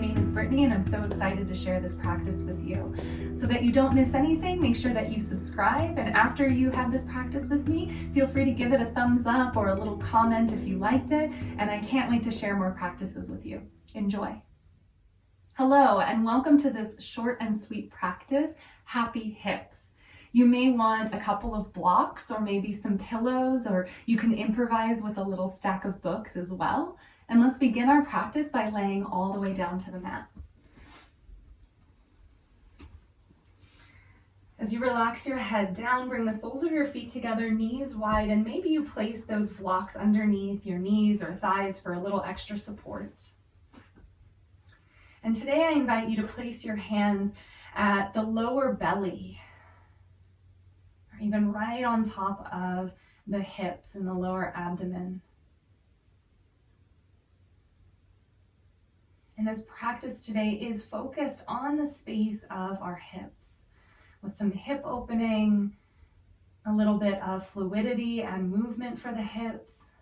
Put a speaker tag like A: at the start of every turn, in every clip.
A: name is Brittany and I'm so excited to share this practice with you. So that you don't miss anything, make sure that you subscribe, and after you have this practice with me, feel free to give it a thumbs up or a little comment if you liked it, and I can't wait to share more practices with you. Enjoy. Hello, and welcome to this short and sweet practice, Happy Hips. You may want a couple of blocks or maybe some pillows, or you can improvise with a little stack of books as well. And let's begin our practice by laying all the way down to the mat. As you relax your head down, bring the soles of your feet together, knees wide, and maybe you place those blocks underneath your knees or thighs for a little extra support. And today I invite you to place your hands at the lower belly, or even right on top of the hips and the lower abdomen. And this practice today is focused on the space of our hips, with some hip opening, a little bit of fluidity and movement for the hips,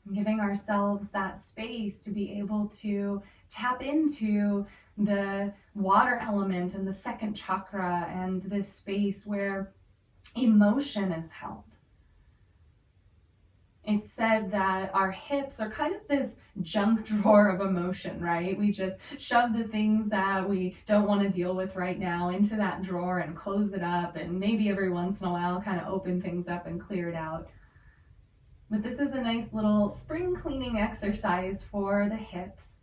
A: and giving ourselves that space to be able to tap into the water element and the second chakra and this space where emotion is held. It's said that our hips are kind of this junk drawer of emotion, right? We just shove the things that we don't want to deal with right now into that drawer and close it up, and maybe every once in a while kind of open things up and clear it out. But this is a nice little spring cleaning exercise for the hips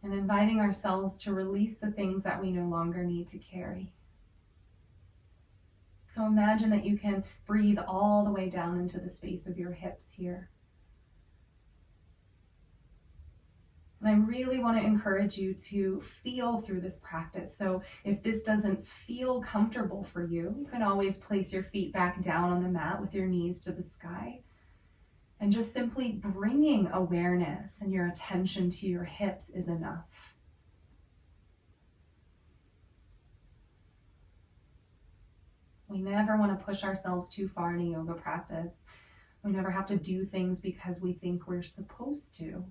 A: and inviting ourselves to release the things that we no longer need to carry. So imagine that you can breathe all the way down into the space of your hips here. And I really want to encourage you to feel through this practice. So if this doesn't feel comfortable for you, you can always place your feet back down on the mat with your knees to the sky. And just simply bringing awareness and your attention to your hips is enough. We never want to push ourselves too far in a yoga practice. We never have to do things because we think we're supposed to.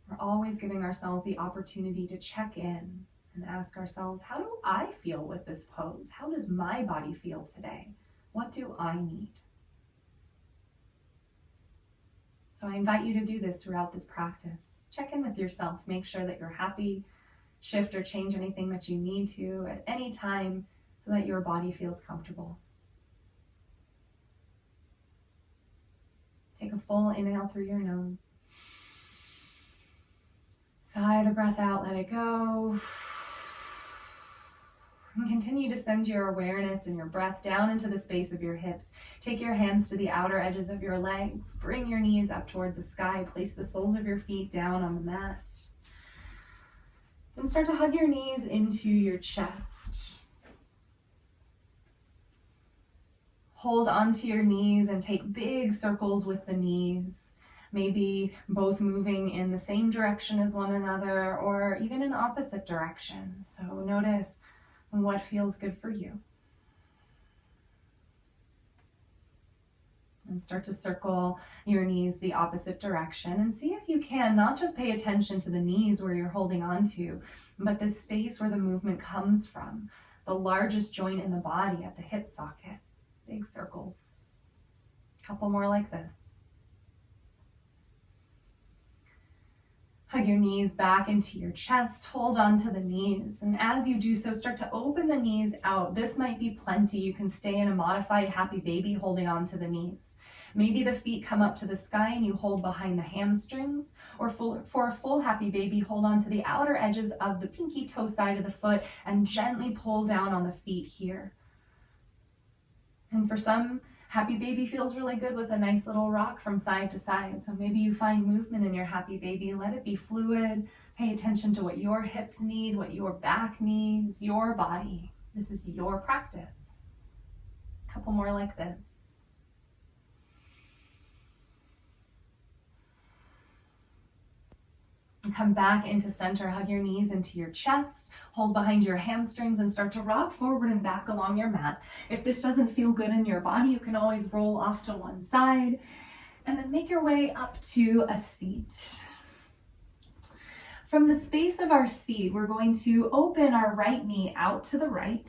A: We're always giving ourselves the opportunity to check in and ask ourselves, how do I feel with this pose? How does my body feel today? What do I need? So I invite you to do this throughout this practice. Check in with yourself. Make sure that you're happy. Shift or change anything that you need to at any time so that your body feels comfortable. Take a full inhale through your nose. Sigh the breath out, let it go. And continue to send your awareness and your breath down into the space of your hips. Take your hands to the outer edges of your legs. Bring your knees up toward the sky. Place the soles of your feet down on the mat. And start to hug your knees into your chest. Hold onto your knees and take big circles with the knees. Maybe both moving in the same direction as one another or even in opposite directions. So notice what feels good for you. And start to circle your knees the opposite direction and see if you can not just pay attention to the knees where you're holding on to, but the space where the movement comes from, the largest joint in the body at the hip socket. Big circles. A couple more like this. Hug your knees back into your chest, hold on to the knees, and as you do so, start to open the knees out. This might be plenty. You can stay in a modified happy baby holding on to the knees. Maybe the feet come up to the sky and you hold behind the hamstrings, or for a full happy baby, hold on to the outer edges of the pinky toe side of the foot and gently pull down on the feet here. And for some, happy baby feels really good with a nice little rock from side to side. So maybe you find movement in your happy baby. Let it be fluid. Pay attention to what your hips need, what your back needs, your body. This is your practice. A couple more like this. And come back into center. Hug your knees into your chest. Hold behind your hamstrings and start to rock forward and back along your mat. If this doesn't feel good in your body, you can always roll off to one side and then make your way up to a seat. From the space of our seat, we're going to open our right knee out to the right,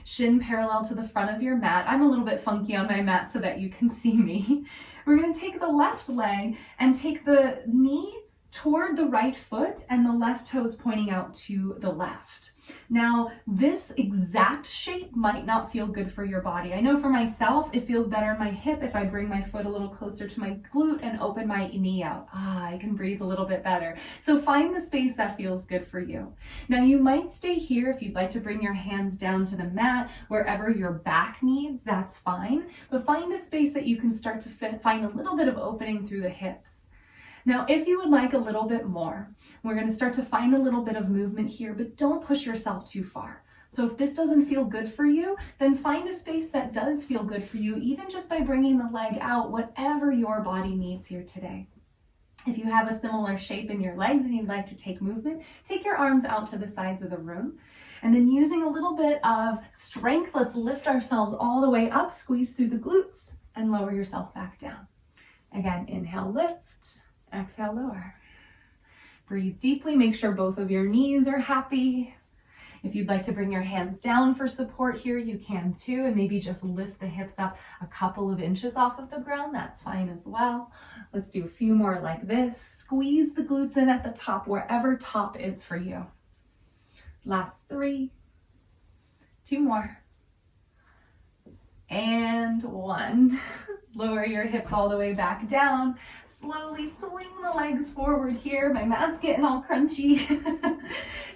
A: shin parallel to the front of your mat. I'm a little bit funky on my mat so that you can see me. We're going to take the left leg and take the knee toward the right foot and the left toes pointing out to the left. Now, this exact shape might not feel good for your body. I know for myself, it feels better in my hip if I bring my foot a little closer to my glute and open my knee out. I can breathe a little bit better. So find the space that feels good for you. Now, you might stay here if you'd like to bring your hands down to the mat, wherever your back needs, that's fine. But find a space that you can start to find a little bit of opening through the hips. Now, if you would like a little bit more, we're going to start to find a little bit of movement here, but don't push yourself too far. So if this doesn't feel good for you, then find a space that does feel good for you, even just by bringing the leg out, whatever your body needs here today. If you have a similar shape in your legs and you'd like to take movement, take your arms out to the sides of the room. And then using a little bit of strength, let's lift ourselves all the way up, squeeze through the glutes, and lower yourself back down. Again, inhale, lift. Exhale, lower. Breathe deeply. Make sure both of your knees are happy. If you'd like to bring your hands down for support here, you can too, and maybe just lift the hips up a couple of inches off of the ground. That's fine as well. Let's do a few more like this. Squeeze the glutes in at the top, wherever top is for you. Last 3, 2 more, and 1. Lower your hips all the way back down. Slowly swing the legs forward here. My mat's getting all crunchy.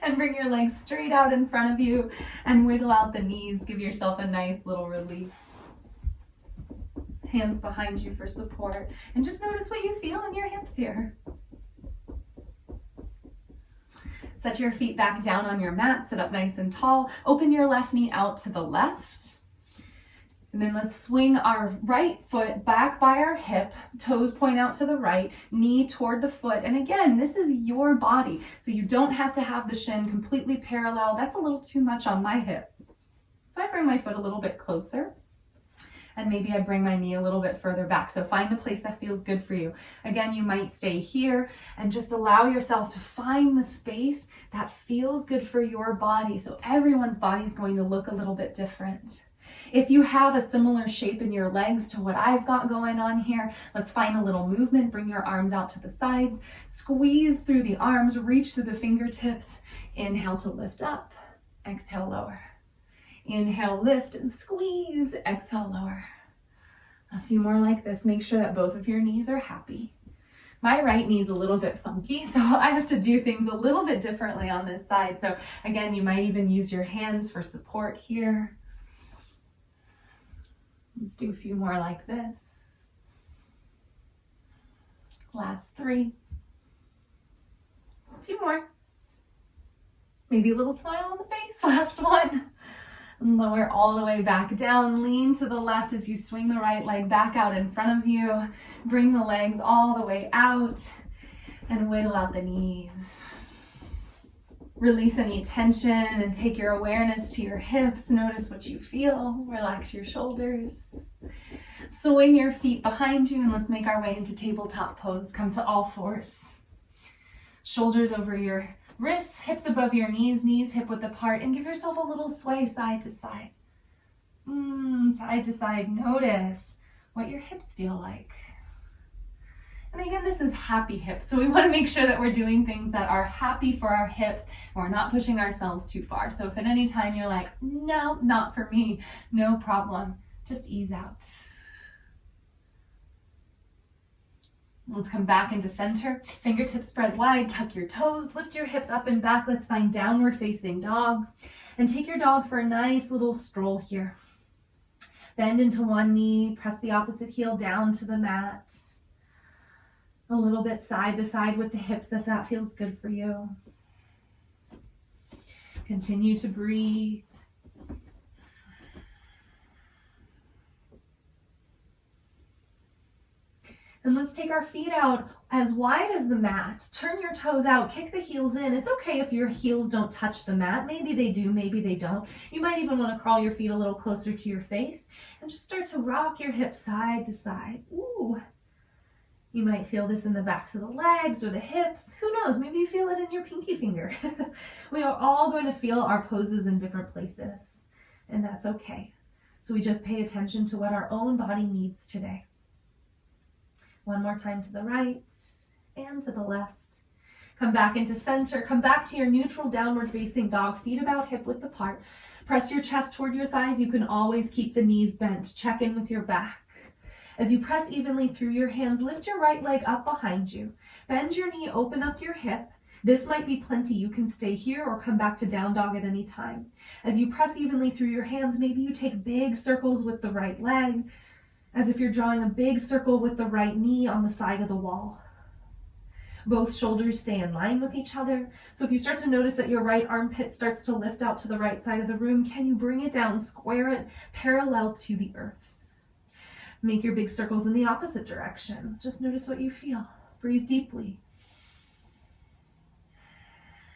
A: And bring your legs straight out in front of you and wiggle out the knees. Give yourself a nice little release. Hands behind you for support. And just notice what you feel in your hips here. Set your feet back down on your mat. Sit up nice and tall. Open your left knee out to the left. And then let's swing our right foot back by our hip, toes point out to the right, knee toward the foot. And again, this is your body, so you don't have to have the shin completely parallel. That's a little too much on my hip. So I bring my foot a little bit closer, and maybe I bring my knee a little bit further back. So find the place that feels good for you. Again, you might stay here and just allow yourself to find the space that feels good for your body. So everyone's body is going to look a little bit different. If you have a similar shape in your legs to what I've got going on here, let's find a little movement. Bring your arms out to the sides. Squeeze through the arms, reach through the fingertips. Inhale to lift up. Exhale, lower. Inhale, lift and squeeze. Exhale, lower. A few more like this. Make sure that both of your knees are happy. My right knee is a little bit funky, so I have to do things a little bit differently on this side. So again, you might even use your hands for support here. Let's do a few more like this. Last 3. 2 more. Maybe a little smile on the face. Last 1. And lower all the way back down. Lean to the left as you swing the right leg back out in front of you. Bring the legs all the way out and wiggle out the knees. Release any tension and take your awareness to your hips. Notice what you feel. Relax your shoulders. Swing your feet behind you and let's make our way into tabletop pose. Come to all fours. Shoulders over your wrists, hips above your knees, knees hip width apart, and give yourself a little sway side to side. Side to side. Notice what your hips feel like. And again, this is happy hips, so we want to make sure that we're doing things that are happy for our hips. We're not pushing ourselves too far. So if at any time you're like, no, not for me, no problem. Just ease out. Let's come back into center. Fingertips spread wide, tuck your toes, lift your hips up and back. Let's find downward facing dog. And take your dog for a nice little stroll here. Bend into one knee, press the opposite heel down to the mat. A little bit side to side with the hips if that feels good for you. Continue to breathe. And let's take our feet out as wide as the mat. Turn your toes out, kick the heels in. It's okay if your heels don't touch the mat. Maybe they do, maybe they don't. You might even want to crawl your feet a little closer to your face and just start to rock your hips side to side. Ooh. You might feel this in the backs of the legs or the hips. Who knows? Maybe you feel it in your pinky finger. We are all going to feel our poses in different places, and that's okay. So we just pay attention to what our own body needs today. One more time to the right and to the left. Come back into center. Come back to your neutral downward facing dog, feet about hip width apart. Press your chest toward your thighs. You can always keep the knees bent. Check in with your back. As you press evenly through your hands, lift your right leg up behind you. Bend your knee, open up your hip. This might be plenty. You can stay here or come back to down dog at any time. As you press evenly through your hands, maybe you take big circles with the right leg, as if you're drawing a big circle with the right knee on the side of the wall. Both shoulders stay in line with each other. So if you start to notice that your right armpit starts to lift out to the right side of the room, can you bring it down, square it parallel to the earth? Make your big circles in the opposite direction. Just notice what you feel. Breathe deeply.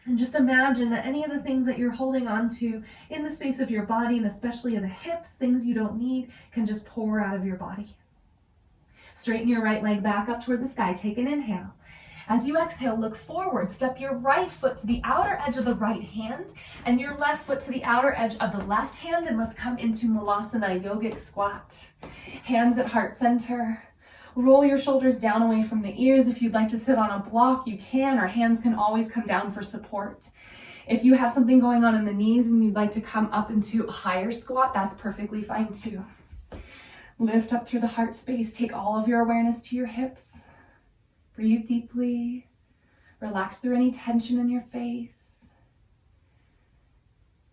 A: And just imagine that any of the things that you're holding on to in the space of your body, and especially in the hips, things you don't need, can just pour out of your body. Straighten your right leg back up toward the sky. Take an inhale. As you exhale, look forward. Step your right foot to the outer edge of the right hand and your left foot to the outer edge of the left hand. And let's come into Malasana, yogic squat. Hands at heart center. Roll your shoulders down away from the ears. If you'd like to sit on a block, you can, or hands can always come down for support. If you have something going on in the knees and you'd like to come up into a higher squat, that's perfectly fine too. Lift up through the heart space. Take all of your awareness to your hips. Breathe deeply. Relax through any tension in your face.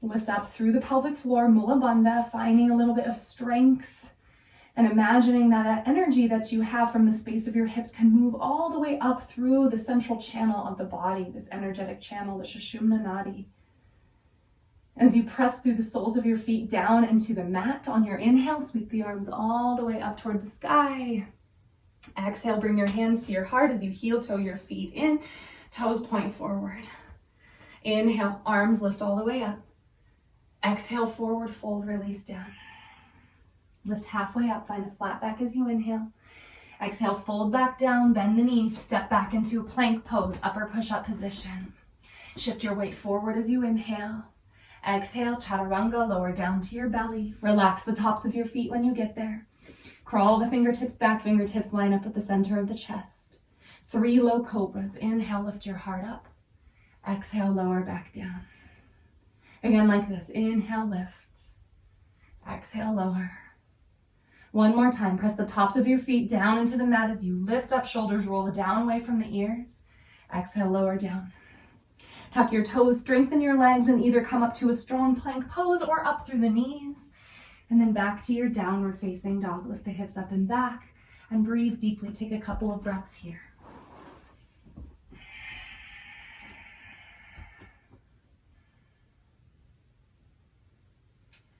A: Lift up through the pelvic floor, Mula Bandha, finding a little bit of strength and imagining that energy that you have from the space of your hips can move all the way up through the central channel of the body, this energetic channel, the Sushumna Nadi. As you press through the soles of your feet down into the mat on your inhale, sweep the arms all the way up toward the sky. Exhale, bring your hands to your heart as you heel toe your feet in, toes point forward. Inhale, arms lift all the way up. Exhale, forward fold, release down. Lift halfway up, find a flat back as you inhale. Exhale, fold back down, bend the knees, step back into a plank pose, upper push-up position. Shift your weight forward as you inhale. Exhale, chaturanga, lower down to your belly. Relax the tops of your feet when you get there. Crawl the fingertips back, fingertips line up at the center of the chest. 3 low cobras. Inhale, lift your heart up. Exhale, lower back down. Again like this. Inhale, lift. Exhale, lower. One more time. Press the tops of your feet down into the mat as you lift up, shoulders roll down away from the ears. Exhale, lower down. Tuck your toes, strengthen your legs, and either come up to a strong plank pose or up through the knees. And then back to your downward facing dog. Lift the hips up and back and breathe deeply. Take a couple of breaths here.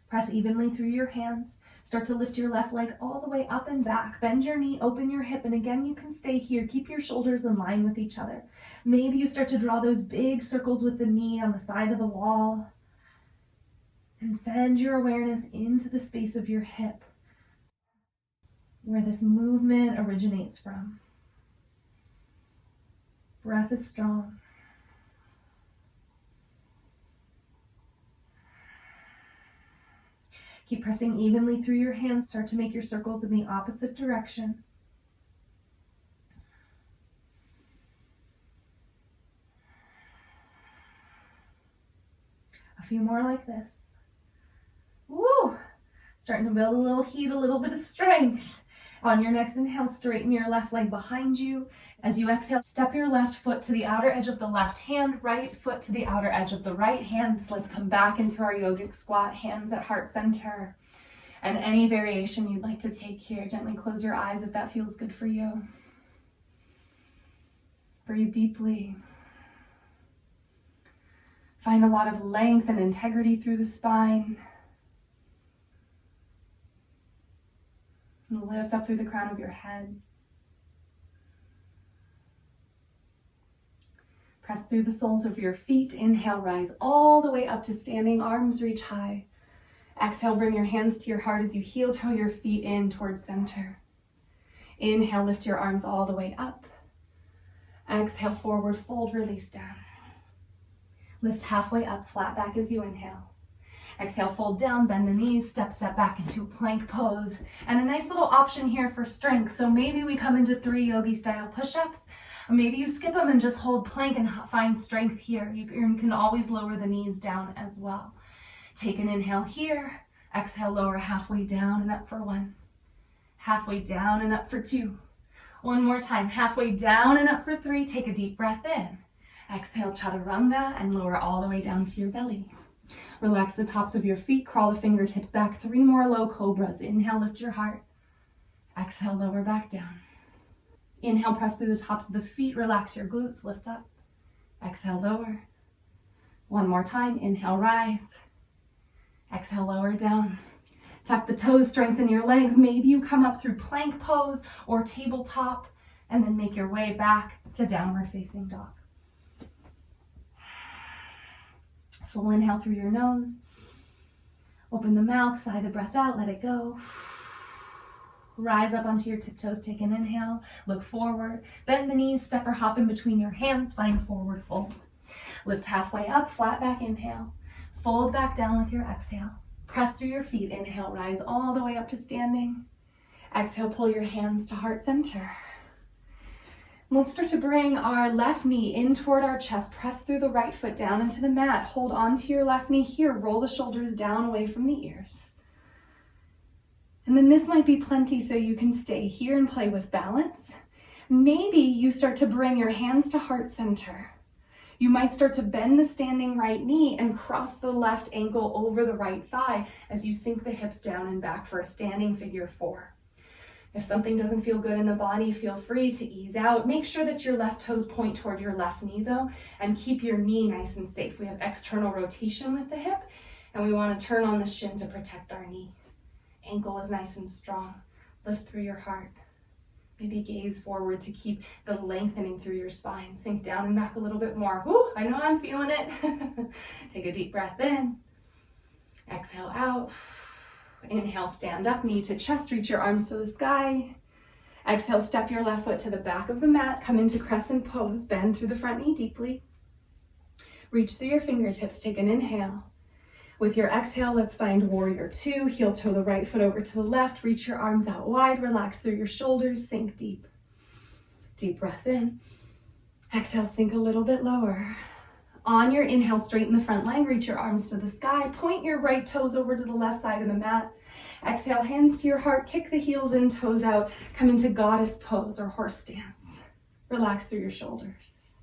A: Press evenly through your hands. Start to lift your left leg all the way up and back. Bend your knee, open your hip, and again, you can stay here. Keep your shoulders in line with each other. Maybe you start to draw those big circles with the knee on the side of the wall. And send your awareness into the space of your hip, where this movement originates from. Breath is strong. Keep pressing evenly through your hands. Start to make your circles in the opposite direction. A few more like this. Woo! Starting to build a little heat, a little bit of strength. On your next inhale, straighten your left leg behind you. As you exhale, step your left foot to the outer edge of the left hand, right foot to the outer edge of the right hand. Let's come back into our yogic squat, hands at heart center. And any variation you'd like to take here, gently close your eyes if that feels good for you. Breathe deeply. Find a lot of length and integrity through the spine. And lift up through the crown of your head. Press through the soles of your feet. Inhale, rise all the way up to standing, arms reach high. Exhale, bring your hands to your heart as you heel toe your feet in towards center. Inhale, lift your arms all the way up. Exhale, forward fold, release down. Lift halfway up, flat back as you inhale. Exhale, fold down, bend the knees, step back into a plank pose. And a nice little option here for strength. So maybe we come into 3 yogi style push-ups. Or maybe you skip them and just hold plank and find strength here. You can always lower the knees down as well. Take an inhale here. Exhale, lower halfway down and up for 1. Halfway down and up for 2. One more time, halfway down and up for 3. Take a deep breath in. Exhale, chaturanga, and lower all the way down to your belly. Relax the tops of your feet, crawl the fingertips back. 3 more low cobras. Inhale, lift your heart. Exhale, lower back down. Inhale, press through the tops of the feet, relax your glutes, lift up. Exhale, lower. One more time, inhale, rise. Exhale, lower down. Tuck the toes, strengthen your legs. Maybe you come up through plank pose or tabletop, and then make your way back to downward facing dog. Full inhale through your nose. Open the mouth, sigh the breath out, let it go. Rise up onto your tiptoes, take an inhale, look forward, bend the knees, step or hop in between your hands, find forward fold. Lift halfway up, flat back, inhale. Fold back down with your exhale. Press through your feet, inhale, rise all the way up to standing. Exhale, pull your hands to heart center. Let's start to bring our left knee in toward our chest. Press through the right foot down into the mat. Hold on to your left knee here. Roll the shoulders down away from the ears. And then this might be plenty so you can stay here and play with balance. Maybe you start to bring your hands to heart center. You might start to bend the standing right knee and cross the left ankle over the right thigh as you sink the hips down and back for a standing figure 4. If something doesn't feel good in the body, feel free to ease out. Make sure that your left toes point toward your left knee though, and keep your knee nice and safe. We have external rotation with the hip, and we want to turn on the shin to protect our knee. Ankle is nice and strong. Lift through your heart. Maybe gaze forward to keep the lengthening through your spine. Sink down and back a little bit more. Woo, I know I'm feeling it. Take a deep breath in. Exhale out. Inhale, stand up, knee to chest, reach your arms to the sky. Exhale, step your left foot to the back of the mat, come into crescent pose, bend through the front knee deeply. Reach through your fingertips, take an inhale. With your exhale, let's find warrior 2, heel toe the right foot over to the left, reach your arms out wide, relax through your shoulders, sink deep. Deep breath in. Exhale, sink a little bit lower. On your inhale, straighten the front leg, reach your arms to the sky, point your right toes over to the left side of the mat. Exhale, hands to your heart, kick the heels in, toes out, come into goddess pose or horse stance. Relax through your shoulders.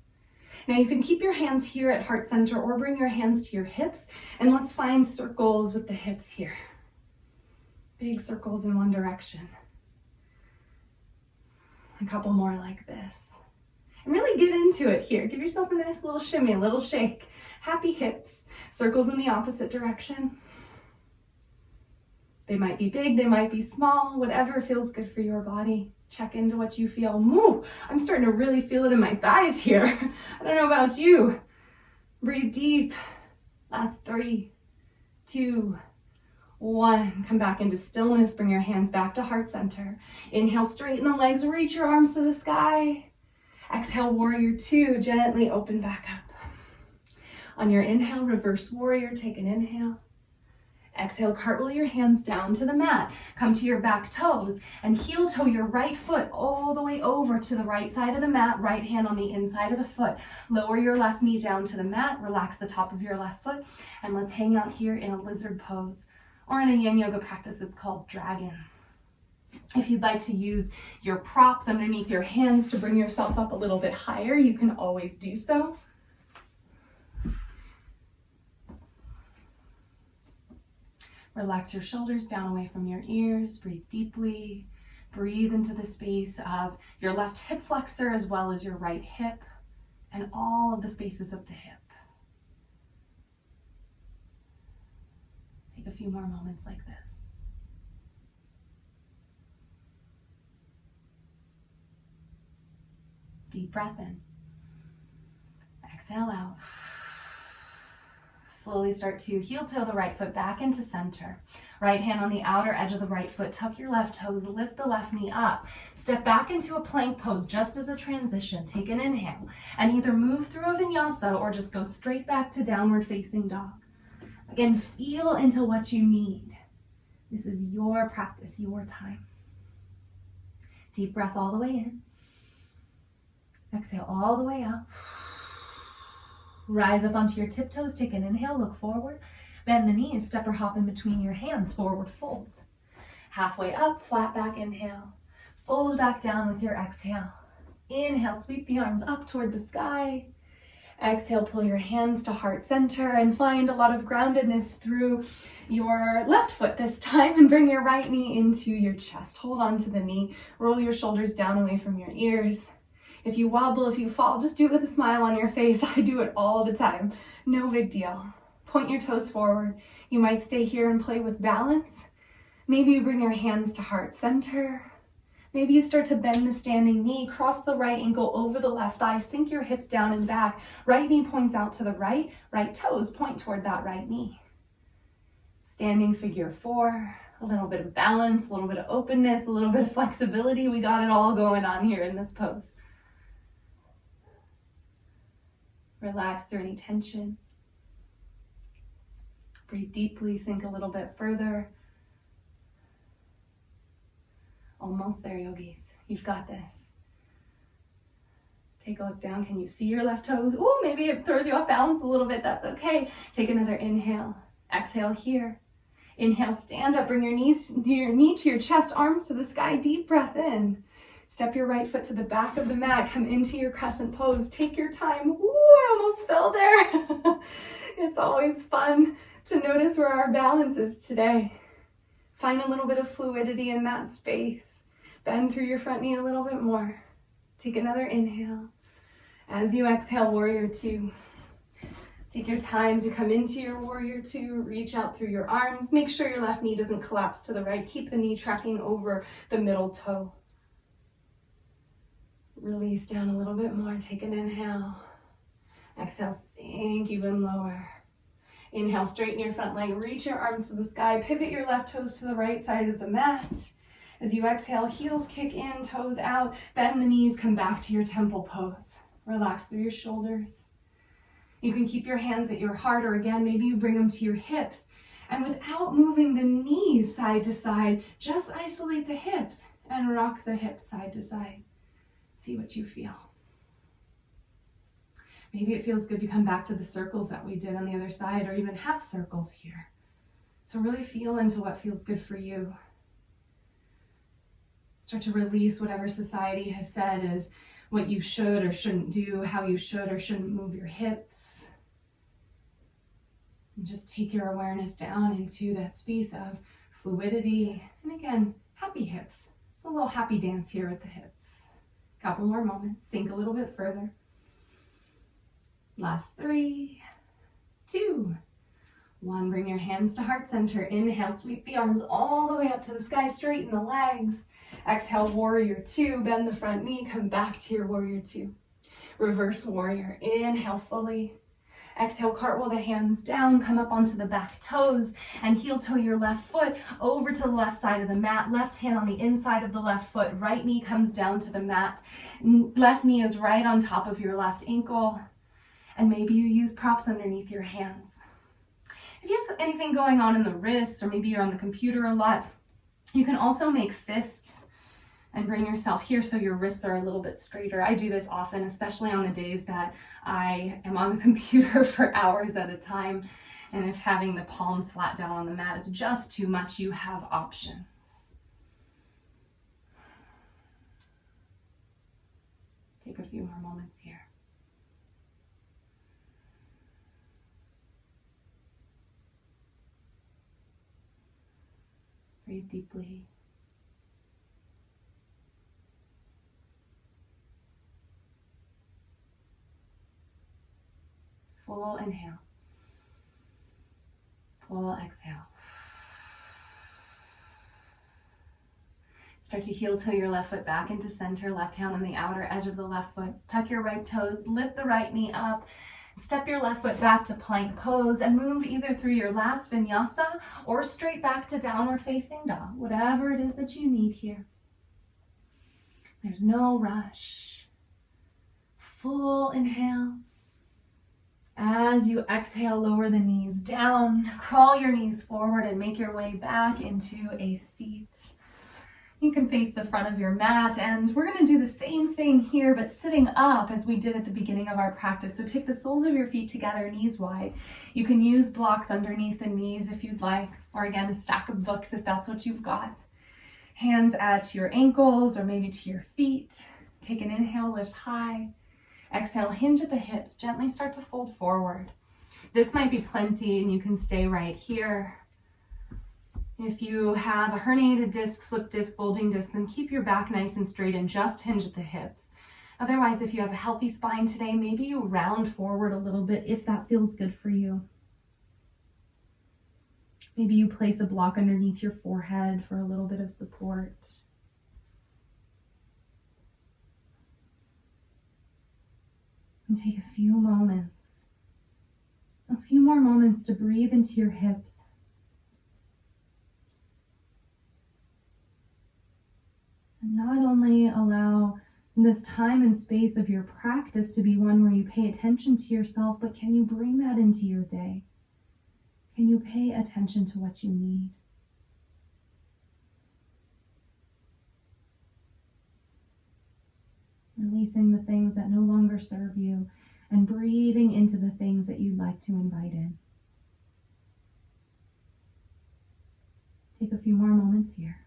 A: Now you can keep your hands here at heart center or bring your hands to your hips, and let's find circles with the hips here. Big circles in one direction. A couple more like this. And really get into it here. Give yourself a nice little shimmy, a little shake. Happy hips. Circles in the opposite direction. They might be big, they might be small, whatever feels good for your body. Check into what you feel. Moo! I'm starting to really feel it in my thighs here. I don't know about you. Breathe deep. Last 3, 2, 1. Come back into stillness. Bring your hands back to heart center. Inhale, straighten the legs, reach your arms to the sky. Exhale, warrior 2, gently open back up. On your inhale, reverse warrior, take an inhale. Exhale, cartwheel your hands down to the mat. Come to your back toes and heel toe your right foot all the way over to the right side of the mat, right hand on the inside of the foot. Lower your left knee down to the mat, relax the top of your left foot, and let's hang out here in a lizard pose, or in a yin yoga practice, it's called dragon. If you'd like to use your props underneath your hands to bring yourself up a little bit higher, you can always do so. Relax your shoulders down away from your ears. Breathe deeply. Breathe into the space of your left hip flexor as well as your right hip and all of the spaces of the hip. Take a few more moments like this. Deep breath in. Exhale out. Slowly start to heel toe the right foot back into center. Right hand on the outer edge of the right foot. Tuck your left toes. Lift the left knee up. Step back into a plank pose just as a transition. Take an inhale and either move through a vinyasa or just go straight back to downward facing dog. Again, feel into what you need. This is your practice, your time. Deep breath all the way in. Exhale all the way up. Rise up onto your tiptoes. Take an inhale. Look forward. Bend the knees. Step or hop in between your hands. Forward fold. Halfway up. Flat back. Inhale. Fold back down with your exhale. Inhale. Sweep the arms up toward the sky. Exhale. Pull your hands to heart center and find a lot of groundedness through your left foot this time, and bring your right knee into your chest. Hold on to the knee. Roll your shoulders down away from your ears. If you wobble, if you fall, just do it with a smile on your face. I do it all the time. No big deal. Point your toes forward. You might stay here and play with balance. Maybe you bring your hands to heart center. Maybe you start to bend the standing knee, cross the right ankle over the left thigh, sink your hips down and back. Right knee points out to the right, right toes point toward that right knee. Standing figure 4, a little bit of balance, a little bit of openness, a little bit of flexibility. We got it all going on here in this pose. Relax through any tension. Breathe deeply, sink a little bit further. Almost there, yogis. You've got this. Take a look down. Can you see your left toes? Oh, maybe it throws you off balance a little bit. That's okay. Take another inhale. Exhale here. Inhale, stand up. Bring your knee to your chest, arms to the sky. Deep breath in. Step your right foot to the back of the mat. Come into your crescent pose. Take your time. Ooh, I almost fell there. It's always fun to notice where our balance is today. Find a little bit of fluidity in that space. Bend through your front knee a little bit more. Take another inhale. As you exhale, warrior 2. Take your time to come into your warrior 2. Reach out through your arms. Make sure your left knee doesn't collapse to the right. Keep the knee tracking over the middle toe. Release down a little bit more. Take an inhale. Exhale, sink even lower. Inhale, straighten your front leg. Reach your arms to the sky. Pivot your left toes to the right side of the mat. As you exhale, heels kick in, toes out. Bend the knees, come back to your temple pose. Relax through your shoulders. You can keep your hands at your heart, or again, maybe you bring them to your hips. And without moving the knees side to side, just isolate the hips and rock the hips side to side. See what you feel. Maybe it feels good to come back to the circles that we did on the other side, or even half circles here. So really feel into what feels good for you. Start to release whatever society has said is what you should or shouldn't do, how you should or shouldn't move your hips. And just take your awareness down into that space of fluidity. And again, happy hips. It's a little happy dance here with the hips. Couple more moments. Sink a little bit further. Last 3, 2, 1. Bring your hands to heart center. Inhale, sweep the arms all the way up to the sky. Straighten the legs. Exhale, warrior 2. Bend the front knee. Come back to your warrior 2. Reverse warrior. Inhale fully. Exhale, cartwheel the hands down. Come up onto the back toes and heel toe your left foot over to the left side of the mat. Left hand on the inside of the left foot. Right knee comes down to the mat. Left knee is right on top of your left ankle. And maybe you use props underneath your hands. If you have anything going on in the wrists, or maybe you're on the computer a lot, you can also make fists and bring yourself here so your wrists are a little bit straighter. I do this often, especially on the days that I am on the computer for hours at a time. And if having the palms flat down on the mat is just too much, you have options. Take a few more moments here. Breathe deeply. Full inhale. Full exhale. Start to heel toe your left foot back into center, left hand on the outer edge of the left foot. Tuck your right toes, lift the right knee up. Step your left foot back to plank pose and move either through your last vinyasa or straight back to downward facing dog, whatever it is that you need here. There's no rush. Full inhale. As you exhale, lower the knees down, crawl your knees forward and make your way back into a seat. You can face the front of your mat, and we're going to do the same thing here, but sitting up as we did at the beginning of our practice. So take the soles of your feet together, knees wide. You can use blocks underneath the knees if you'd like, or again, a stack of books if that's what you've got. Hands at your ankles or maybe to your feet. Take an inhale, lift high. Exhale, hinge at the hips, gently start to fold forward. This might be plenty and you can stay right here. If you have a herniated disc, slip disc, bulging disc, then keep your back nice and straight and just hinge at the hips. Otherwise, if you have a healthy spine today, maybe you round forward a little bit if that feels good for you. Maybe you place a block underneath your forehead for a little bit of support. And take a few more moments to breathe into your hips. And not only allow this time and space of your practice to be one where you pay attention to yourself, but can you bring that into your day? Can you pay attention to what you need? Releasing the things that no longer serve you and breathing into the things that you'd like to invite in. Take a few more moments here.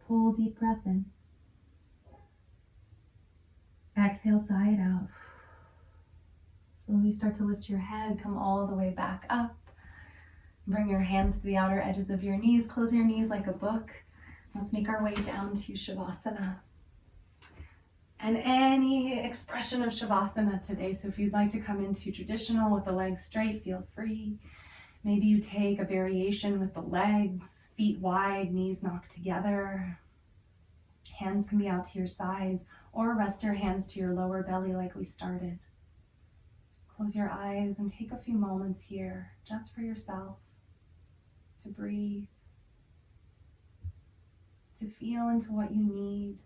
A: Full deep breath in. Exhale, sigh it out. Slowly start to lift your head, come all the way back up. Bring your hands to the outer edges of your knees. Close your knees like a book. Let's make our way down to Shavasana. And any expression of Shavasana today. So if you'd like to come into traditional with the legs straight, feel free. Maybe you take a variation with the legs, feet wide, knees knocked together. Hands can be out to your sides, or rest your hands to your lower belly like we started. Close your eyes and take a few moments here just for yourself to breathe, to feel into what you need,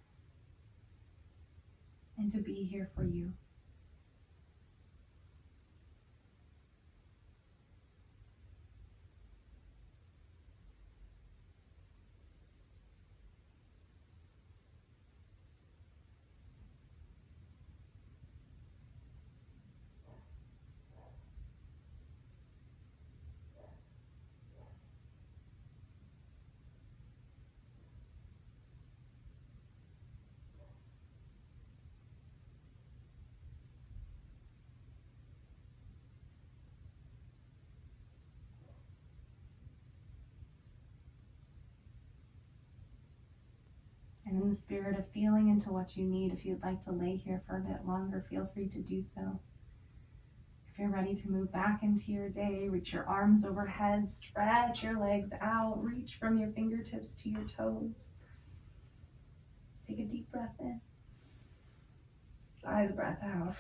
A: and to be here for you. And in the spirit of feeling into what you need, if you'd like to lay here for a bit longer, feel free to do so. If you're ready to move back into your day, reach your arms overhead, stretch your legs out, reach from your fingertips to your toes. Take a deep breath in. Sigh the breath out.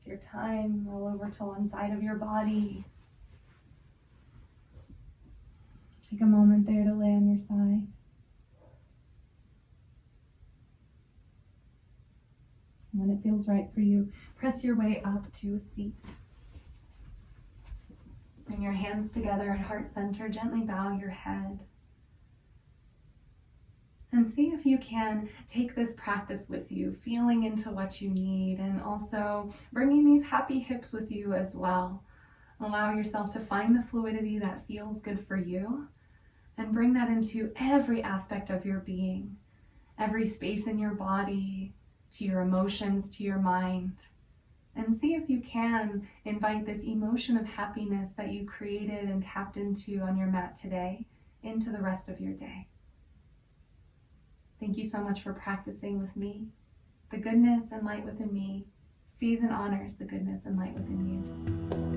A: Your time, roll over to one side of your body. Take a moment there to lay on your side. And when it feels right for you, press your way up to a seat. Bring your hands together at heart center, gently bow your head. And see if you can take this practice with you, feeling into what you need, and also bringing these happy hips with you as well. Allow yourself to find the fluidity that feels good for you, and bring that into every aspect of your being, every space in your body, to your emotions, to your mind. And see if you can invite this emotion of happiness that you created and tapped into on your mat today into the rest of your day. Thank you so much for practicing with me. The goodness and light within me sees and honors the goodness and light within you.